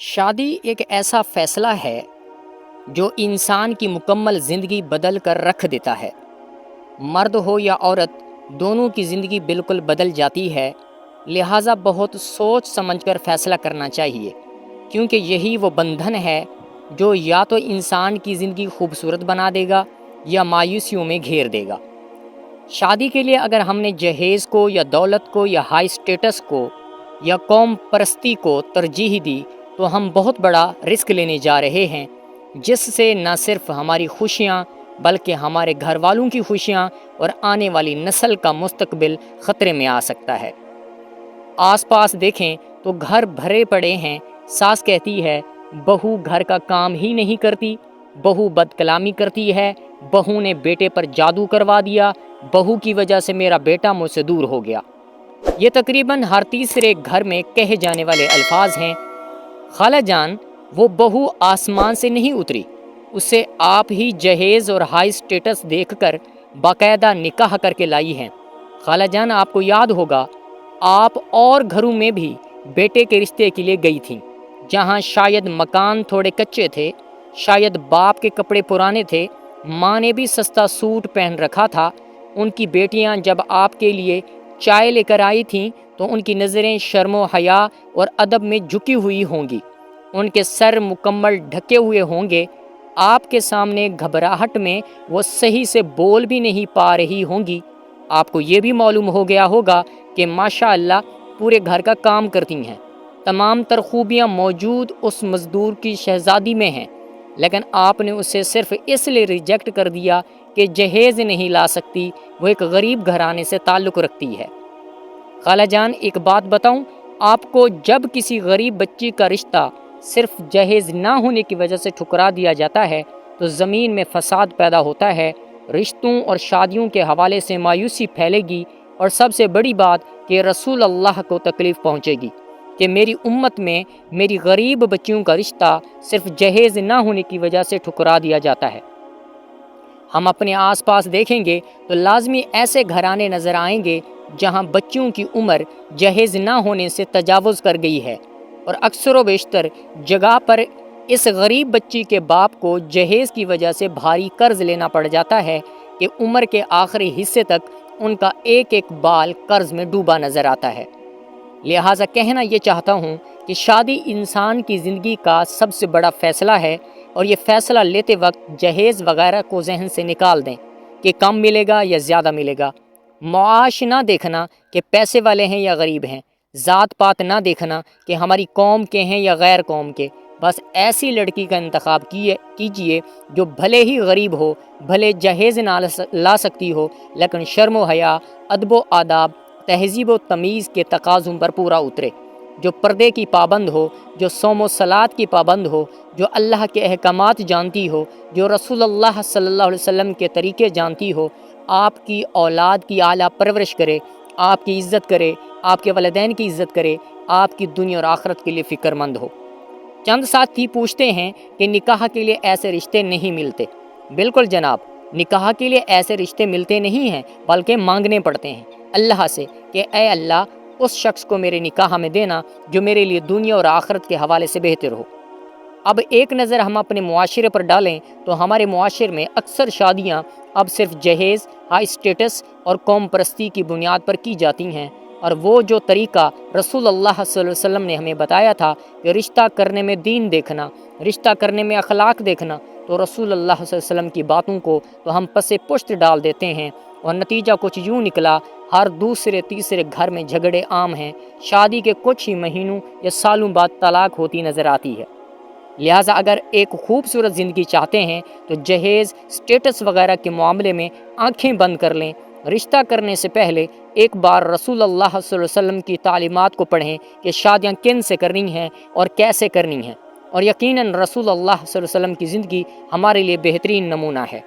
شادی ایک ایسا فیصلہ ہے جو انسان کی مکمل زندگی بدل کر رکھ دیتا ہے۔ مرد ہو یا عورت، دونوں کی زندگی بالکل بدل جاتی ہے، لہٰذا بہت سوچ سمجھ کر فیصلہ کرنا چاہیے، کیونکہ یہی وہ بندھن ہے جو یا تو انسان کی زندگی خوبصورت بنا دے گا یا مایوسیوں میں گھیر دے گا۔ شادی کے لیے اگر ہم نے جہیز کو یا دولت کو یا ہائی سٹیٹس کو یا قوم پرستی کو ترجیح دی تو ہم بہت بڑا رسک لینے جا رہے ہیں، جس سے نہ صرف ہماری خوشیاں بلکہ ہمارے گھر والوں کی خوشیاں اور آنے والی نسل کا مستقبل خطرے میں آ سکتا ہے۔ آس پاس دیکھیں تو گھر بھرے پڑے ہیں، ساس کہتی ہے بہو گھر کا کام ہی نہیں کرتی، بہو بد کلامی کرتی ہے، بہو نے بیٹے پر جادو کروا دیا، بہو کی وجہ سے میرا بیٹا مجھ سے دور ہو گیا۔ یہ تقریباً ہر تیسرے گھر میں کہے جانے والے الفاظ ہیں۔ خالہ جان، وہ بہو آسمان سے نہیں اتری، اسے آپ ہی جہیز اور ہائی سٹیٹس دیکھ کر باقاعدہ نکاح کر کے لائی ہیں۔ خالہ جان، آپ کو یاد ہوگا آپ اور گھروں میں بھی بیٹے کے رشتے کے لیے گئی تھیں، جہاں شاید مکان تھوڑے کچے تھے، شاید باپ کے کپڑے پرانے تھے، ماں نے بھی سستا سوٹ پہن رکھا تھا۔ ان کی بیٹیاں جب آپ کے لیے چائے لے کر آئی تھیں تو ان کی نظریں شرم و حیا اور ادب میں جھکی ہوئی ہوں گی، ان کے سر مکمل ڈھکے ہوئے ہوں گے، آپ کے سامنے گھبراہٹ میں وہ صحیح سے بول بھی نہیں پا رہی ہوں گی۔ آپ کو یہ بھی معلوم ہو گیا ہوگا کہ ماشاء اللہ پورے گھر کا کام کرتی ہیں، تمام تر خوبیاں موجود اس مزدور کی شہزادی میں ہیں، لیکن آپ نے اسے صرف اس لیے ریجیکٹ کر دیا کہ جہیز نہیں لا سکتی، وہ ایک غریب گھرانے سے تعلق رکھتی ہے۔ خالہ جان، ایک بات بتاؤں آپ کو، جب کسی غریب بچی کا رشتہ صرف جہیز نہ ہونے کی وجہ سے ٹھکرا دیا جاتا ہے تو زمین میں فساد پیدا ہوتا ہے، رشتوں اور شادیوں کے حوالے سے مایوسی پھیلے گی، اور سب سے بڑی بات کہ رسول اللہ کو تکلیف پہنچے گی کہ میری امت میں میری غریب بچیوں کا رشتہ صرف جہیز نہ ہونے کی وجہ سے ٹھکرا دیا جاتا ہے۔ ہم اپنے آس پاس دیکھیں گے تو لازمی ایسے گھرانے نظر آئیں گے جہاں بچیوں کی عمر جہیز نہ ہونے سے تجاوز کر گئی ہے، اور اکثر و بیشتر جگہ پر اس غریب بچی کے باپ کو جہیز کی وجہ سے بھاری قرض لینا پڑ جاتا ہے کہ عمر کے آخری حصے تک ان کا ایک ایک بال قرض میں ڈوبا نظر آتا ہے۔ لہٰذا کہنا یہ چاہتا ہوں کہ شادی انسان کی زندگی کا سب سے بڑا فیصلہ ہے، اور یہ فیصلہ لیتے وقت جہیز وغیرہ کو ذہن سے نکال دیں کہ کم ملے گا یا زیادہ ملے گا۔ معاش نہ دیکھنا کہ پیسے والے ہیں یا غریب ہیں، ذات پات نہ دیکھنا کہ ہماری قوم کے ہیں یا غیر قوم کے، بس ایسی لڑکی کا انتخاب کیجئے جو بھلے ہی غریب ہو، بھلے جہیز نہ لا سکتی ہو، لیکن شرم و حیا، ادب و آداب، تہذیب و تمیز کے تقاضوں پر پورا اترے، جو پردے کی پابند ہو، جو صوم و صلات کی پابند ہو، جو اللہ کے احکامات جانتی ہو، جو رسول اللہ صلی اللہ علیہ وسلم کے طریقے جانتی ہو، آپ کی اولاد کی اعلیٰ پرورش کرے، آپ کی عزت کرے، آپ کے والدین کی عزت کرے، آپ کی دنیا اور آخرت کے لیے فکر مند ہو۔ چند ساتھی پوچھتے ہیں کہ نکاح کے لیے ایسے رشتے نہیں ملتے۔ بالکل جناب، نکاح کے لیے ایسے رشتے ملتے نہیں ہیں، بلکہ مانگنے پڑتے ہیں اللہ سے کہ اے اللہ، اس شخص کو میرے نکاح میں دینا جو میرے لیے دنیا اور آخرت کے حوالے سے بہتر ہو۔ اب ایک نظر ہم اپنے معاشرے پر ڈالیں تو ہمارے معاشرے میں اکثر شادیاں اب صرف جہیز، ہائی سٹیٹس اور قوم پرستی کی بنیاد پر کی جاتی ہیں، اور وہ جو طریقہ رسول اللہ صلی اللہ علیہ وسلم نے ہمیں بتایا تھا کہ رشتہ کرنے میں دین دیکھنا، رشتہ کرنے میں اخلاق دیکھنا، تو رسول اللہ صلی اللہ علیہ وسلم کی باتوں کو تو ہم پس پشت ڈال دیتے ہیں، اور نتیجہ کچھ یوں نکلا، ہر دوسرے تیسرے گھر میں جھگڑے عام ہیں، شادی کے کچھ ہی مہینوں یا سالوں بعد طلاق ہوتی نظر آتی ہے۔ لہٰذا اگر ایک خوبصورت زندگی چاہتے ہیں تو جہیز، سٹیٹس وغیرہ کے معاملے میں آنکھیں بند کر لیں، رشتہ کرنے سے پہلے ایک بار رسول اللہ صلی اللہ علیہ وسلم کی تعلیمات کو پڑھیں کہ شادیاں کن سے کرنی ہیں اور کیسے کرنی ہیں، اور یقیناً رسول اللہ صلی اللہ علیہ وسلم کی زندگی ہمارے لیے بہترین نمونہ ہے۔